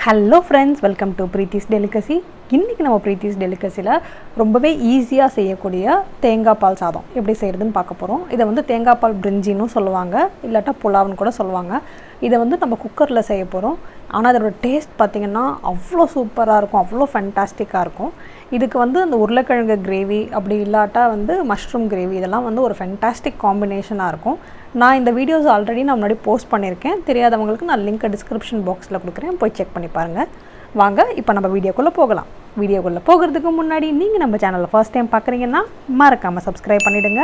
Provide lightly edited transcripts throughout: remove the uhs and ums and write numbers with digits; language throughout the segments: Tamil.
Hello friends, welcome to Preethi's Delicacy. இன்னைக்கு நம்ம Preethi's Delicacyல ரொம்பவே ஈஸியா செய்யக்கூடிய தேங்காய் பால் சாதம் எப்படி செய்யறதுன்னு பார்க்க போறோம். இத வந்து தேங்காய் பால் பிரிஞ்சின்னு சொல்லுவாங்க, இல்லட்டா புலாவ்னு கூட சொல்லுவாங்க. இத வந்து நம்ம குக்கர்ல செய்ய போறோம். ஆனா அதோட டேஸ்ட் பாத்தீங்கன்னா அவ்ளோ சூப்பரா இருக்கும், அவ்ளோ ஃபேண்டாஸ்டிக்கா இருக்கும். இதுக்கு வந்து அந்த உருளைக்கிழங்கு கிரேவி அப்படி இல்லாட்டா வந்து மஷ்ரூம் கிரேவி இதெல்லாம் வந்து ஒரு ஃபேண்டாஸ்டிக் காம்பினேஷனா இருக்கும். நான் இந்த வீடியோஸ் ஆல்ரெடி நான் முன்னாடி போஸ்ட் பண்ணியிருக்கேன். தெரியாதவங்களுக்கு நான் லிங்க் டிஸ்கிரிப்ஷன் பாக்ஸில் கொடுக்குறேன், போய் செக் பண்ணி பாருங்கள். வாங்க இப்போ நம்ம வீடியோக்குள்ளே போகலாம். வீடியோக்குள்ளே போகிறதுக்கு முன்னாடி நீங்கள் நம்ம சேனலில் ஃபர்ஸ்ட் டைம் பார்க்குறீங்கன்னா மறக்காமல் சப்ஸ்கிரைப் பண்ணிவிடுங்க.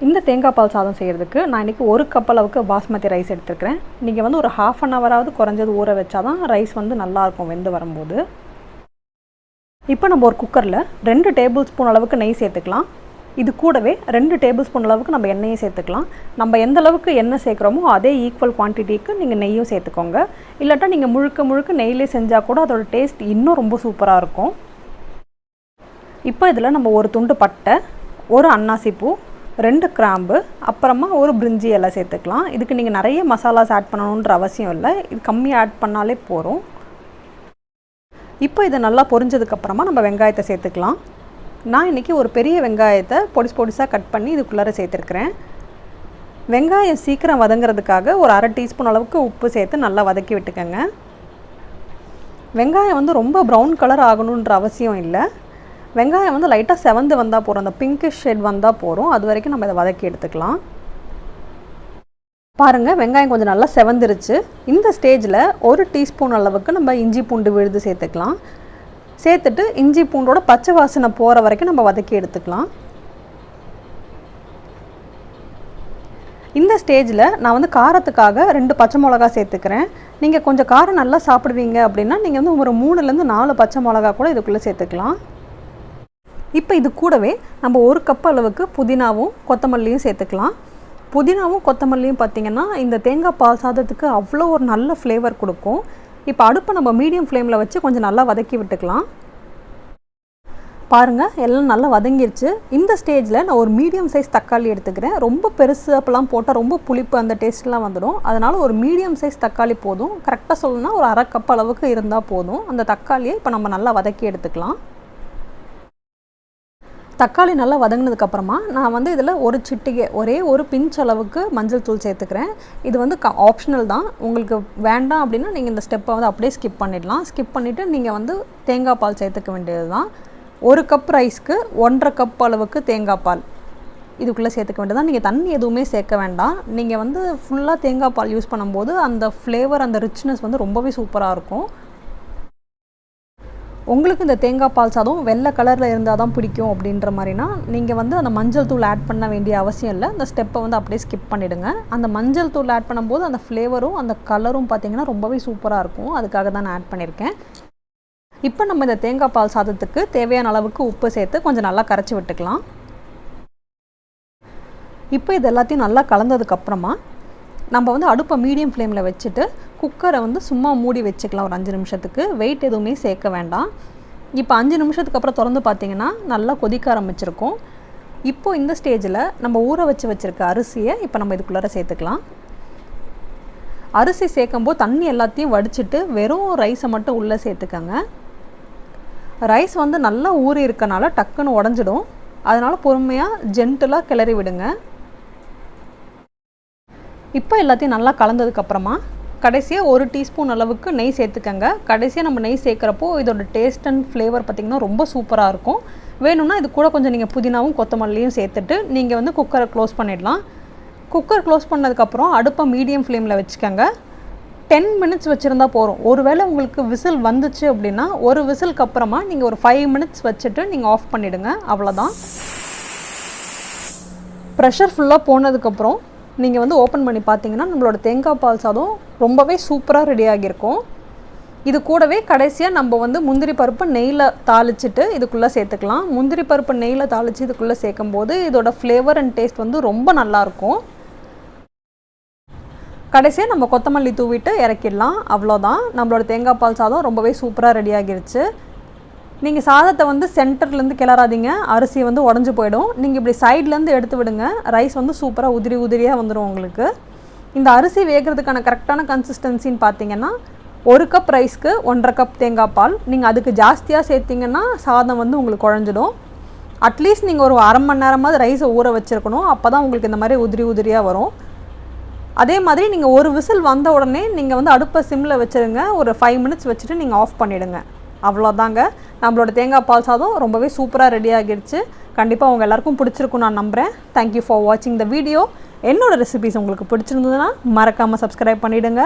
இந்த தேங்காய் பால் சாதம் செய்கிறதுக்கு நான் இன்றைக்கி ஒரு கப் அளவுக்கு பாஸ்மதி ரைஸ் எடுத்துருக்கிறேன். நீங்கள் வந்து ஒரு ½ அன் ஹவராவது குறைஞ்சது ஊற வச்சா தான் ரைஸ் வந்து நல்லாயிருக்கும் வெந்து வரும்போது. இப்போ நம்ம ஒரு குக்கரில் 2 டேபிள் ஸ்பூன் அளவுக்கு நெய் சேர்த்துக்கலாம். இது கூடவே 2 டேபிள் ஸ்பூன் அளவுக்கு நம்ம எண்ணெயும் சேர்த்துக்கலாம். நம்ம எந்த அளவுக்கு எண்ணெய் சேர்க்குறோமோ அதே ஈக்குவல் குவான்டிட்டிக்கு நீங்கள் நெய்யும் சேர்த்துக்கோங்க. இல்லாட்டா நீங்கள் முழுக்க நெய்யிலே செஞ்சால் கூட அதோட டேஸ்ட் இன்னும் ரொம்ப சூப்பராக இருக்கும். இப்போ இதில் நம்ம ஒரு துண்டு பட்டை, ஒரு அன்னாசி பூ, 2 கிராம்பு, அப்புறமா ஒரு பிரிஞ்சி எல்லாம் சேர்த்துக்கலாம். இதுக்கு நீங்கள் நிறைய மசாலாஸ் ஆட் பண்ணணுன்ற அவசியம் இல்லை, இது கம்மியாக ஆட் பண்ணாலே போதும். இப்போ இதை நல்லா பொரிஞ்சதுக்கப்புறமா நம்ம வெங்காயத்தை சேர்த்துக்கலாம். நான் இன்றைக்கி ஒரு பெரிய வெங்காயத்தை பொடிசாக கட் பண்ணி இதுக்குள்ளார சேர்த்துருக்குறேன். வெங்காயம் சீக்கிரம் வதங்கிறதுக்காக ஒரு ½ டீஸ்பூன் அளவுக்கு உப்பு சேர்த்து நல்லா வதக்கி விட்டுக்கோங்க. வெங்காயம் வந்து ரொம்ப ப்ரௌன் கலர் ஆகணுன்ற அவசியம் இல்லை. வெங்காயம் வந்து லைட்டாக செவந்து வந்தால் போதும், அந்த பிங்கிஷ் ஷேட் வந்தால் போதும். அது வரைக்கும் நம்ம இதை வதக்கி எடுத்துக்கலாம். பாருங்கள், வெங்காயம் கொஞ்சம் நல்லா செவந்துருச்சு. இந்த ஸ்டேஜில் 1 டீஸ்பூன் அளவுக்கு நம்ம இஞ்சி பூண்டு விழுது சேர்த்துக்கலாம். சேர்த்துட்டு இஞ்சி பூண்டோட பச்சை வாசனை போகிற வரைக்கும் நம்ம வதக்கி எடுத்துக்கலாம். இந்த ஸ்டேஜில் நான் வந்து காரத்துக்காக 2 பச்சை மிளகா சேர்த்துக்கிறேன். நீங்கள் கொஞ்சம் காரம் நல்லா சாப்பிடுவீங்க அப்படின்னா நீங்கள் வந்து ஒரு 3லேருந்து 4 பச்சை மிளகா கூட இதுக்குள்ளே சேர்த்துக்கலாம். இப்போ இது கூடவே நம்ம 1 கப் அளவுக்கு புதினாவும் கொத்தமல்லியும் சேர்த்துக்கலாம். புதினாவும் கொத்தமல்லியும் பார்த்திங்கன்னா இந்த தேங்காய் பால் சாதத்துக்கு அவ்வளோ ஒரு நல்ல ஃப்ளேவர் கொடுக்கும். இப்போ அடுப்பை நம்ம மீடியம் ஃப்ளேமில் வச்சு கொஞ்சம் நல்லா வதக்கி விட்டுக்கலாம். பாருங்கள், எல்லாம் நல்லா வதங்கிருச்சு. இந்த ஸ்டேஜில் நான் ஒரு மீடியம் சைஸ் தக்காளி எடுத்துக்கிறேன். ரொம்ப பெருசு அப்போலாம் போட்டால் ரொம்ப புளிப்பு அந்த டேஸ்ட்லாம் வந்துடும். அதனால் ஒரு மீடியம் சைஸ் தக்காளி போதும். கரெக்டாக சொல்லணும்னா ஒரு ½ கப் அளவுக்கு இருந்தால் போதும். அந்த தக்காளியை இப்போ நம்ம நல்லா வதக்கி எடுத்துக்கலாம். தக்காளி நல்லா வதங்கினதுக்கப்புறமா நான் வந்து இதில் ஒரு சிட்டிகை, ஒரே ஒரு பிஞ்ச் அளவுக்கு மஞ்சள் தூள் சேர்த்துக்கிறேன். இது வந்து ஆப்ஷனல் தான், உங்களுக்கு வேண்டாம் அப்படின்னா நீங்கள் இந்த ஸ்டெப்பை வந்து அப்படியே ஸ்கிப் பண்ணிடலாம். ஸ்கிப் பண்ணிவிட்டு நீங்கள் வந்து தேங்காய் பால் சேர்த்துக்க வேண்டியது தான். 1 கப் ரைஸ்க்கு 1½ கப் அளவுக்கு தேங்காய் பால் இதுக்குள்ளே சேர்த்துக்க வேண்டியது தான். நீங்கள் தண்ணி எதுவுமே சேர்க்க வேண்டாம். நீங்கள் வந்து ஃபுல்லாக தேங்காய் பால் யூஸ் பண்ணும்போது அந்த ஃப்ளேவர், அந்த ரிச்னஸ் வந்து ரொம்பவே சூப்பராக இருக்கும். உங்களுக்கு இந்த தேங்காய் பால் சாதம் வெள்ளை கலரில் இருந்தால் தான் பிடிக்கும் அப்படின்ற மாதிரினா நீங்கள் வந்து அந்த மஞ்சள் தூள் ஆட் பண்ண வேண்டிய அவசியம் இல்லை. அந்த ஸ்டெப்பை வந்து அப்படியே ஸ்கிப் பண்ணிவிடுங்க. அந்த மஞ்சள் தூள் ஆட் பண்ணும்போது அந்த ஃப்ளேவரும் அந்த கலரும் பார்த்திங்கன்னா ரொம்பவே சூப்பராக இருக்கும். அதுக்காக தான் நான் ஆட் பண்ணியிருக்கேன். இப்போ நம்ம இந்த தேங்காய் பால் சாதத்துக்கு தேவையான அளவுக்கு உப்பு சேர்த்து கொஞ்சம் நல்லா கரைச்சி விட்டுக்கலாம். இப்போ இது எல்லாத்தையும் நல்லா கலந்ததுக்கப்புறமா நம்ம வந்து அடுப்பை மீடியம் ஃப்ளேமில் வச்சுட்டு குக்கரை வந்து சும்மா மூடி வச்சுக்கலாம் ஒரு 5 நிமிஷத்துக்கு. வெயிட் எதுவுமே சேர்க்க வேண்டாம். இப்போ 5 நிமிஷத்துக்கு அப்புறம் திறந்து பார்த்திங்கன்னா நல்லா கொதிக்க ஆரம்பிச்சிருக்கும். இப்போது இந்த ஸ்டேஜில் நம்ம ஊற வச்சுருக்க அரிசியை இப்போ நம்ம இதுக்குள்ளார சேர்த்துக்கலாம். அரிசி சேர்க்கும்போது தண்ணி எல்லாத்தையும் வடிச்சிட்டு வெறும் ரைஸை மட்டும் உள்ளே சேர்த்துக்கங்க. ரைஸ் வந்து நல்லா ஊறி இருக்கனால டக்குன்னு உடஞ்சிடும். அதனால் பொறுமையாக ஜென்டிலாக கிளறி விடுங்க. இப்போ எல்லாத்தையும் நல்லா கலந்ததுக்கப்புறமா கடைசியாக 1 டீஸ்பூன் அளவுக்கு நெய் சேர்த்துக்கங்க. கடைசியாக நம்ம நெய் சேர்க்குறப்போ இதோட டேஸ்ட் அண்ட் ஃப்ளேவர் பார்த்திங்கன்னா ரொம்ப சூப்பராக இருக்கும். வேணும்னா இது கூட கொஞ்சம் நீங்கள் புதினாவும் கொத்தமல்லியும் சேர்த்துட்டு நீங்கள் வந்து குக்கரை க்ளோஸ் பண்ணிடலாம். குக்கர் க்ளோஸ் பண்ணதுக்கப்புறம் அடுப்பை மீடியம் ஃப்ளேமில் வச்சுக்கோங்க. 10 மினிட்ஸ் வச்சுருந்தா போதும். ஒருவேளை உங்களுக்கு விசில் வந்துச்சு அப்படின்னா ஒரு விசிலுக்கு அப்புறமா நீங்கள் ஒரு 5 மினிட்ஸ் வச்சுட்டு நீங்கள் ஆஃப் பண்ணிவிடுங்க. அவ்வளோதான். ப்ரெஷர் ஃபுல்லாக போனதுக்கப்புறம் நீங்கள் வந்து ஓப்பன் பண்ணி பார்த்தீங்கன்னா நம்மளோட தேங்காய் பால் சாதம் ரொம்பவே சூப்பராக ரெடி ஆகியிருக்கும். இது கூடவே கடைசியாக நம்ம வந்து முந்திரி பருப்பு நெய்யில் தாளிச்சிட்டு இதுக்குள்ளே சேர்த்துக்கலாம். முந்திரி பருப்பு நெய்யில் தாளித்து இதுக்குள்ளே சேர்க்கும்போது இதோட ஃப்ளேவர் அண்ட் டேஸ்ட் வந்து ரொம்ப நல்லாயிருக்கும். கடைசியாக நம்ம கொத்தமல்லி தூவிட்டு இறக்கிடலாம். அவ்வளோதான், நம்மளோட தேங்காய் பால் சாதம் ரொம்பவே சூப்பராக ரெடி ஆகிருச்சு. நீங்கள் சாதத்தை வந்து சென்டர்லேருந்து கிளறாதீங்க, அரிசி வந்து உடஞ்சி போயிடும். நீங்கள் இப்படி சைட்லேருந்து எடுத்து விடுங்க, ரைஸ் வந்து சூப்பராக உதிரியாக வந்துடும் உங்களுக்கு. இந்த அரிசி வேகிறதுக்கான கரெக்டான கன்சிஸ்டன்சின்னு பார்த்தீங்கன்னா 1 கப் ரைஸ்க்கு 1.5 கப் தேங்காய் பால். நீங்கள் அதுக்கு ஜாஸ்தியாக சேர்த்திங்கன்னா சாதம் வந்து உங்களுக்கு குழஞ்சிடும். அட்லீஸ்ட் நீங்கள் ஒரு அரை மணி நேரமாவது ரைஸை ஊற வச்சுருக்கணும். அப்போ தான் உங்களுக்கு இந்த மாதிரி உதிரி உதிரியாக வரும். அதே மாதிரி நீங்கள் ஒரு விசில் வந்த உடனே நீங்கள் வந்து அடுப்பை சிம்மில் வச்சுருங்க. ஒரு 5 மினிட்ஸ் வச்சுட்டு நீங்கள் ஆஃப் பண்ணிவிடுங்க. அவ்வளோதாங்க, நம்மளோட தேங்காய் பால் சாதம் ரொம்பவே சூப்பராக ரெடி ஆகிடுச்சு. கண்டிப்பாக உங்கள் எல்லாருக்கும் பிடிச்சிருக்கும் நான் நம்புகிறேன். தேங்க்யூ ஃபார் வாட்சிங் த வீடியோ. என்னோடய ரெசிபிஸ் உங்களுக்கு பிடிச்சிருந்ததுன்னா மறக்காமல் சப்ஸ்கிரைப் பண்ணிவிடுங்க.